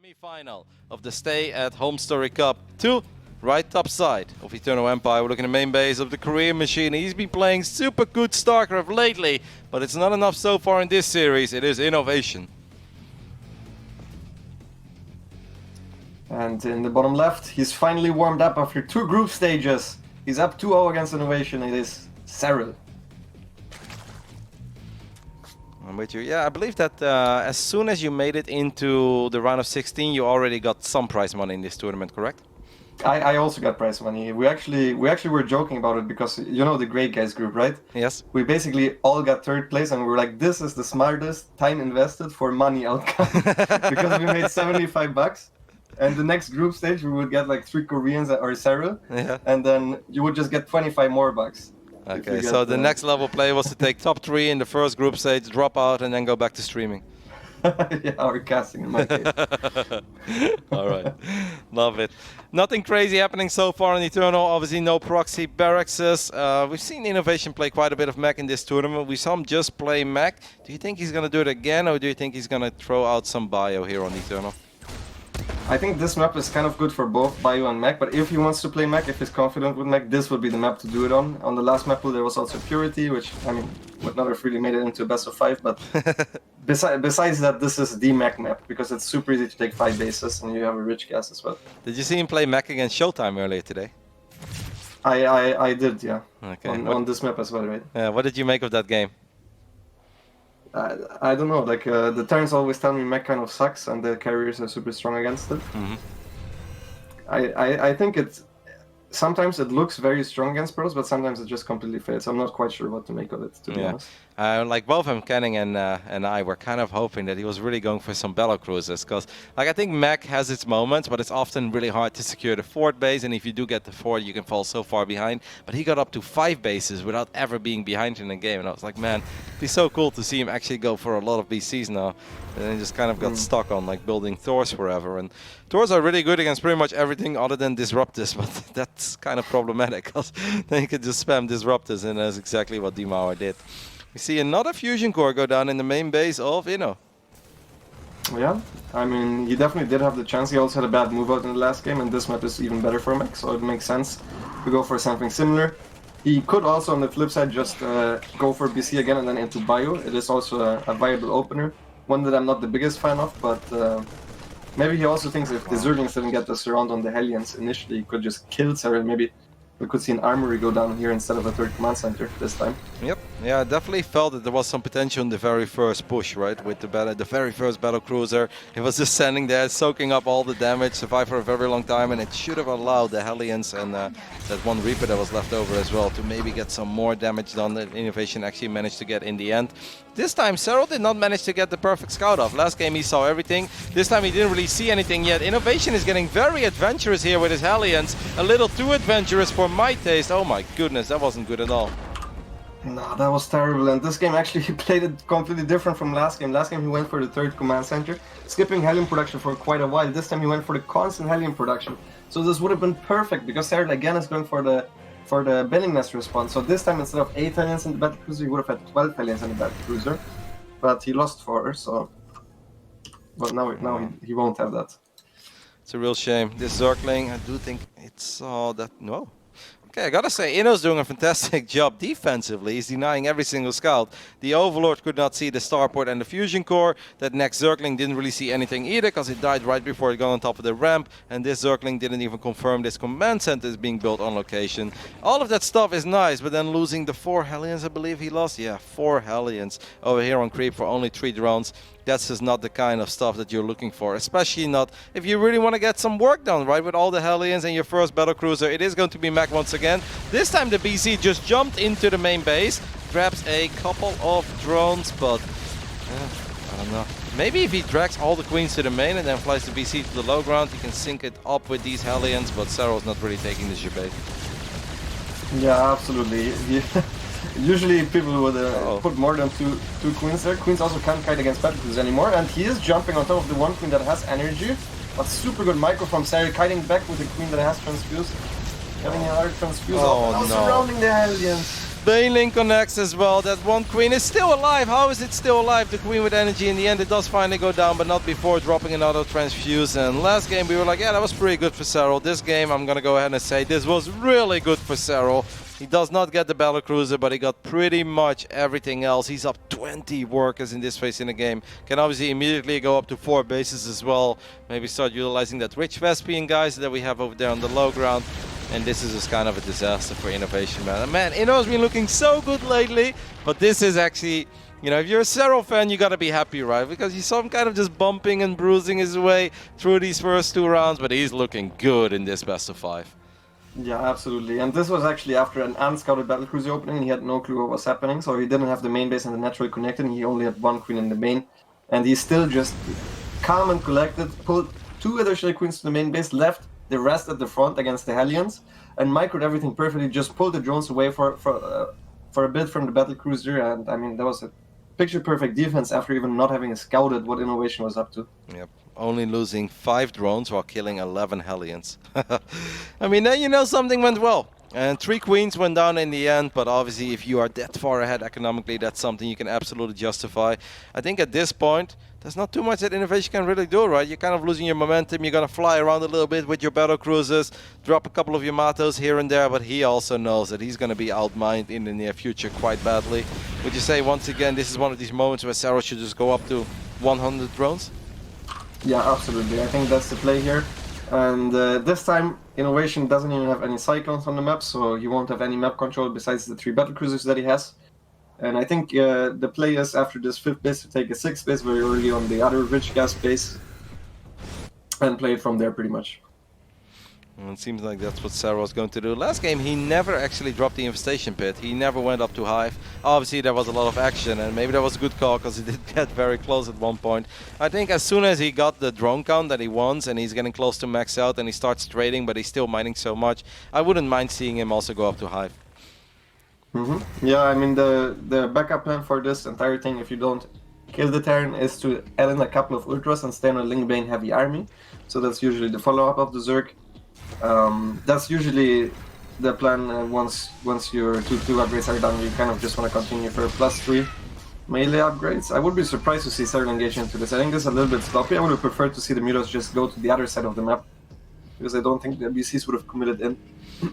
Semi-final of the Stay at Home Story Cup 2, right top side of Eternal Empire. We're looking at the main base of the Korean machine. He's been playing super good StarCraft lately, but it's not enough so far in this series. It is INnoVation. And in the bottom left, he's finally warmed up after 2 group stages. He's up 2-0 against INnoVation. It is Serral. I'm with you. Yeah, I believe that as soon as you made it into the round of 16, you already got some prize money in this tournament, correct? I also got prize money. We actually were joking about it because you know the Great Guys group, right? Yes. We basically all got 3rd place and we were like, this is the smartest time invested for money outcome because we made $75. And the next group stage we would get like 3 Koreans or Serral, Yeah. and then you would just get 25 more bucks. Okay, so the next level play was to take top 3 in the first group stage, drop out, and then go back to streaming. Yeah, or casting in my case. All right, love it. Nothing crazy happening so far in Eternal. Obviously, no proxy barracks. We've seen INnoVation play quite a bit of mech in this tournament. We saw him just play mech. Do you think he's going to do it again, or do you think he's going to throw out some bio here on Eternal? I think this map is kind of good for both bio and mech, but if he wants to play mech, if he's confident with mech, this would be the map to do it on. On the last map pool there was also Purity, which, I mean, would not have really made it into a best of 5, but besides that, this is the mech map, because it's super easy to take 5 bases, and you have a rich gas as well. Did you see him play mech against Showtime earlier today? I did, yeah. Okay. On this map as well, right? What did you make of that game? I don't know, like the turns always tell me mech kind of sucks and the carriers are super strong against it. Mm-hmm. I think sometimes it looks very strong against pros, but sometimes it just completely fails. I'm not quite sure what to make of it, to be honest. Like both Kenning and I were kind of hoping that he was really going for some Battlecruisers, because like I think mech has its moments, but it's often really hard to secure the 4th base, and if you do get the 4th, you can fall so far behind. But he got up to 5 bases without ever being behind in the game, and I was like, man, it'd be so cool to see him actually go for a lot of BCs now. And then just kind of got stuck on like building Thors forever. And Thors are really good against pretty much everything other than Disruptors, but that's kind of problematic, because then you can just spam Disruptors, and that's exactly what Dimauer did. We see another fusion core go down in the main base of Inno. Yeah, I mean, he definitely did have the chance. He also had a bad move out in the last game, and this map is even better for mech, so it makes sense to go for something similar. He could also, on the flip side, just go for BC again and then into bio. It is also a viable opener, one that I'm not the biggest fan of, but maybe he also thinks if the Zerglings didn't get the surround on the Hellions initially, he could just kill Serral. Maybe we could see an armory go down here instead of a 3rd command center this time. Yep. Yeah, I definitely felt that there was some potential in the very first push, right? With the very first Battlecruiser. It was just standing there, soaking up all the damage, survived for a very long time, and it should have allowed the Hellions and that one Reaper that was left over as well to maybe get some more damage done that INnoVation actually managed to get in the end. This time, Serral did not manage to get the perfect scout off. Last game he saw everything. This time he didn't really see anything yet. INnoVation is getting very adventurous here with his Hellions. A little too adventurous for my taste. Oh my goodness, that wasn't good at all. No, that was terrible, and this game actually he played it completely different from last game. Last game he went for the 3rd command center, skipping Hellion production for quite a while. This time he went for the constant Hellion production. So this would have been perfect, because Serral again is going for the Bending Nest response. So this time instead of 8 Hellions in the Battlecruiser, he would have had 12 Hellions in the Battlecruiser. But he lost 4, so... But now he won't have that. It's a real shame. This Zergling, I do think it saw that... No. Okay, I gotta say, Inno's doing a fantastic job defensively. He's denying every single scout. The Overlord could not see the starport and the fusion core. That next Zergling didn't really see anything either, because it died right before it got on top of the ramp. And this Zergling didn't even confirm this command center is being built on location. All of that stuff is nice, but then losing the 4 Hellions, I believe he lost. Yeah, 4 Hellions over here on creep for only 3 drones. That's just not the kind of stuff that you're looking for, especially not if you really want to get some work done, right? With all the Hellions and your first Battlecruiser, it is going to be mech once again. This time the BC just jumped into the main base, grabs a couple of drones, but I don't know. Maybe if he drags all the queens to the main and then flies the BC to the low ground, he can sync it up with these Hellions, but Serral's not really taking this debate. Yeah, absolutely. Usually people would put more than two queens there. Queens also can't kite against Battlecruisers anymore, and he is jumping on top of the one queen that has energy. But super good micro from Serral, kiting back with the queen that has transfuse. Having another transfuse no. surrounding the Hellions. Baneling connects as well. That one queen is still alive. How is it still alive? The queen with energy. In the end, it does finally go down, but not before dropping another transfuse. And last game, we were like, yeah, that was pretty good for Serral. This game, I'm going to go ahead and say this was really good for Serral. He does not get the Battlecruiser, but he got pretty much everything else. He's up 20 workers in this phase in the game. Can obviously immediately go up to 4 bases as well. Maybe start utilizing that rich Vespian guys that we have over there on the low ground. And this is just kind of a disaster for INnoVation, man. And man, Inno's been looking so good lately, but this is actually, you know, if you're a Serral fan, you gotta be happy, right? Because you saw him kind of just bumping and bruising his way through these first 2 rounds, but he's looking good in this best of 5. Yeah, absolutely. And this was actually after an unscouted Battlecruiser opening. He had no clue what was happening, so he didn't have the main base and the naturally connected. He only had 1 queen in the main, and he still just calm and collected, pulled 2 additional queens to the main base, left the rest at the front against the Hellions, and microed everything perfectly, just pulled the drones away for a bit from the Battlecruiser, and I mean, that was a picture-perfect defense after even not having scouted what INnoVation was up to. Yep, only losing 5 drones while killing 11 Hellions. I mean, then you know something went well. And 3 queens went down in the end, but obviously if you are that far ahead economically, that's something you can absolutely justify. I think at this point, there's not too much that INnoVation can really do, right? You're kind of losing your momentum. You're going to fly around a little bit with your Battlecruisers, drop a couple of Yamatos here and there, but he also knows that he's going to be outmined in the near future quite badly. Would you say, once again, this is one of these moments where Serral should just go up to 100 drones? Yeah, absolutely. I think that's the play here. And this time, INnoVation doesn't even have any Cyclones on the map, so he won't have any map control besides the 3 Battlecruisers that he has. And I think the play is, after this 5th base, to take a 6th base very early on the other rich gas base and play it from there pretty much. Well, it seems like that's what Serral was going to do. Last game, he never actually dropped the infestation pit. He never went up to Hive. Obviously, there was a lot of action, and maybe that was a good call because he did get very close at one point. I think as soon as he got the drone count that he wants, and he's getting close to max out, and he starts trading, but he's still mining so much, I wouldn't mind seeing him also go up to Hive. Yeah, I mean, the backup plan for this entire thing, if you don't kill the Terran, is to add in a couple of Ultras and stay on a Lingbane heavy army. So that's usually the follow-up of the Zerg. That's usually the plan. Once your 2 upgrades are done, you kind of just want to continue for +3 melee upgrades. I would be surprised to see Serral engage into this. I think this is a little bit sloppy. I would have preferred to see the Mutas just go to the other side of the map, because I don't think the BCs would have committed in.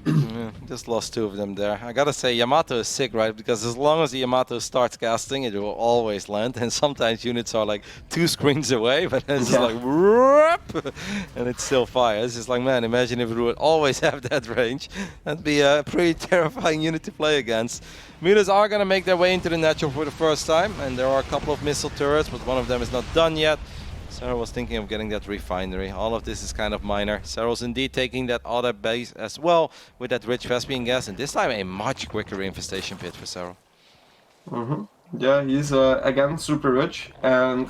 Yeah, just lost 2 of them there. I gotta say, Yamato is sick, right? Because as long as the Yamato starts casting, it will always land. And sometimes units are like 2 screens away, but then it's just like, whoop, and it still fires. It's just like, man, imagine if it would always have that range. That'd be a pretty terrifying unit to play against. Mutas are gonna make their way into the natural for the first time, and there are a couple of missile turrets, but one of them is not done yet. Serral was thinking of getting that refinery. All of this is kind of minor. Serral's indeed taking that other base as well with that rich Vespian gas, and this time a much quicker infestation pit for Serral. Yeah, he's again super rich, and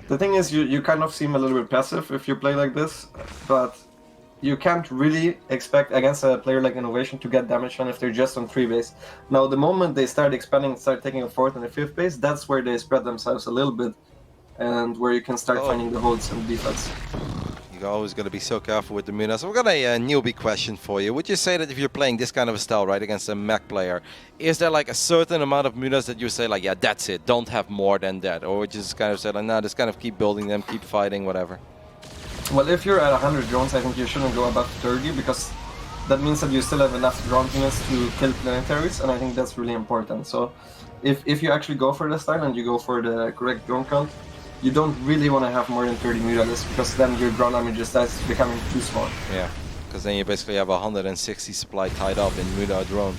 the thing is, you kind of seem a little bit passive if you play like this, but you can't really expect against a player like INnoVation to get damage on if they're just on 3 base. Now, the moment they start expanding, start taking a 4th and a 5th base, that's where they spread themselves a little bit, and where you can start finding the holes in defense. You're always going to be so careful with the Mutas. We've got a newbie question for you. Would you say that if you're playing this kind of a style, right, against a mech player, is there like a certain amount of Mutas that you say like, yeah, that's it, don't have more than that? Or would you just kind of say like, no, just kind of keep building them, keep fighting, whatever? Well, if you're at 100 drones, I think you shouldn't go above 30, because that means that you still have enough drone units to kill planetaries, and I think that's really important. So if you actually go for the style and you go for the correct drone count, you don't really want to have more than 30 Mutas, because then your ground army just starts becoming too small. Yeah, because then you basically have 160 supply tied up in Muta drone.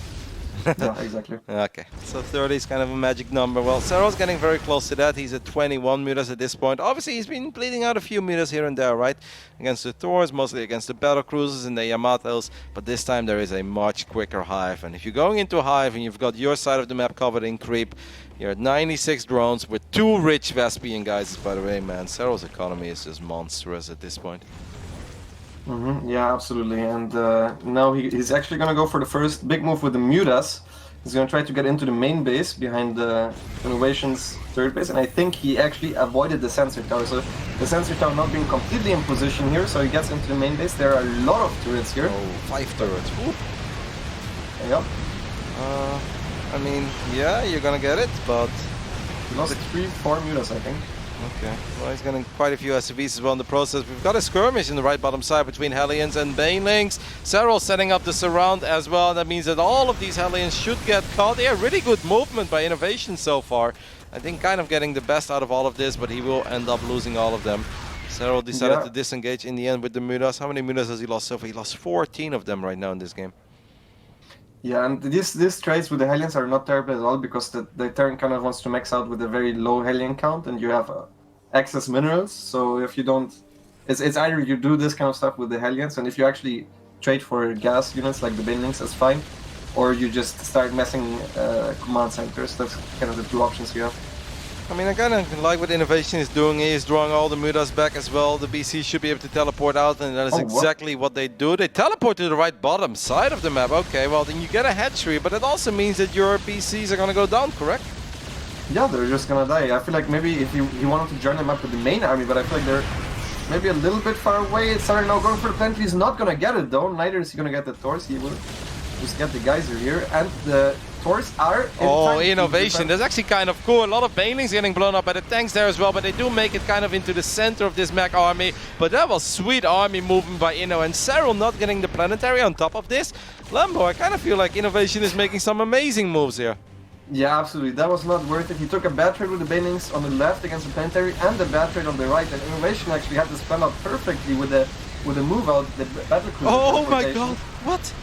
Yeah, exactly. Okay, so 30 is kind of a magic number. Well, Serral's getting very close to that. He's at 21 Mutas at this point. Obviously, he's been bleeding out a few Mutas here and there, right? Against the Thors, mostly against the Battlecruisers and the Yamatos. But this time there is a much quicker Hive. And if you're going into Hive and you've got your side of the map covered in creep, you're at 96 drones with 2 rich Vespian guys. By the way, man, Serral's economy is just monstrous at this point. Yeah, absolutely. And now he's actually going to go for the first big move with the Mutas. He's going to try to get into the main base behind the INnoVation's 3rd base. And I think he actually avoided the sensor tower. So the sensor tower not being completely in position here. So he gets into the main base. There are a lot of turrets here. Oh, 5 turrets. Whoop. Yep. I mean, yeah, you're gonna get it, but... He lost 3-4 mutas, I think. Okay, well, he's getting quite a few SCVs as well in the process. We've got a skirmish in the right bottom side between Hellions and Banelings. Serral setting up the surround as well. That means that all of these Hellions should get caught. Yeah, really good movement by INnoVation's so far. I think kind of getting the best out of all of this, but he will end up losing all of them. Serral decided to disengage in the end with the mutas. How many mutas has he lost so far? He lost 14 of them right now in this game. Yeah, and these trades with the Hellions are not terrible at all because the turn kind of wants to max out with a very low Hellion count and you have excess minerals. So if you don't, it's either you do this kind of stuff with the Hellions, and if you actually trade for gas units like the Banelings, that's fine, or you just start messing command centers. That's kind of the two options you have. I mean, I kind of like what INnoVation is doing. He is drawing all the mutas back as well. The BC should be able to teleport out, and that is exactly what they do. They teleport to the right bottom side of the map. Okay, well, then you get a hatchery, but it also means that your BCs are going to go down, correct? Yeah, they're just going to die. I feel like maybe if he wanted to join them up with the main army, but I feel like they're maybe a little bit far away. It's now going for the planetary. He's not going to get it, though. Neither is he going to get the Taurs. He will just get the Geyser here, and the Taurs are... Oh, INnoVation. That's actually kind of cool. A lot of Banelings getting blown up by the tanks there as well, but they do make it kind of into the center of this mech army. But that was sweet army movement by Inno, and Serral not getting the planetary on top of this. Lambo, I kind of feel like INnoVation is making some amazing moves here. Yeah, absolutely. That was not worth it. He took a bad trade with the Banelings on the left against the planetary and a bad trade on the right, and INnoVation actually had this plan out perfectly with the move out, the Battlecruiser. Oh my god, what?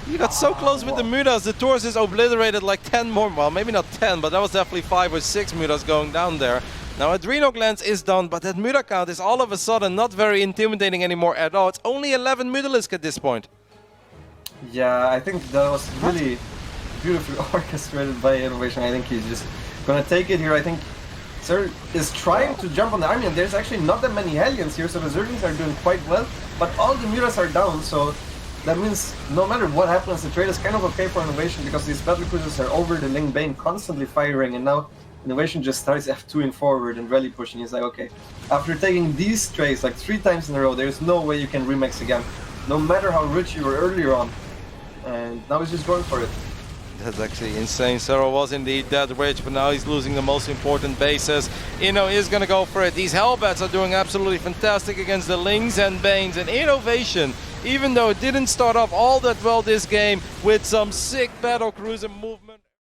You got so close with the mutas. The Taurs is obliterated like 10 more, well, maybe not 10, but that was definitely 5 or 6 mutas going down there. Now Adreno Glands is done, but that muta count is all of a sudden not very intimidating anymore at all. It's only 11 Mutalisk at this point. Yeah, I think that was really beautifully orchestrated by INnoVation. I think he's just gonna take it here. I think Serral is trying to jump on the army, and there's actually not that many Hellions here, so the Zerglings are doing quite well, but all the mutas are down, so that means no matter what happens, the trade is kind of okay for INnoVation because these Battlecruisers are over the Ling Bane constantly firing, and now INnoVation just starts F2ing forward and rally pushing. He's like, okay, after taking these trades like 3 times in a row, there's no way you can remix again, no matter how rich you were earlier on, and now he's just going for it. That's actually insane. Serral was indeed that rich, but now he's losing the most important bases. Inno is going to go for it. These Hellbats are doing absolutely fantastic against the Lings and Banes, and INnoVation, even though it didn't start off all that well this game with some sick Battlecruiser movement.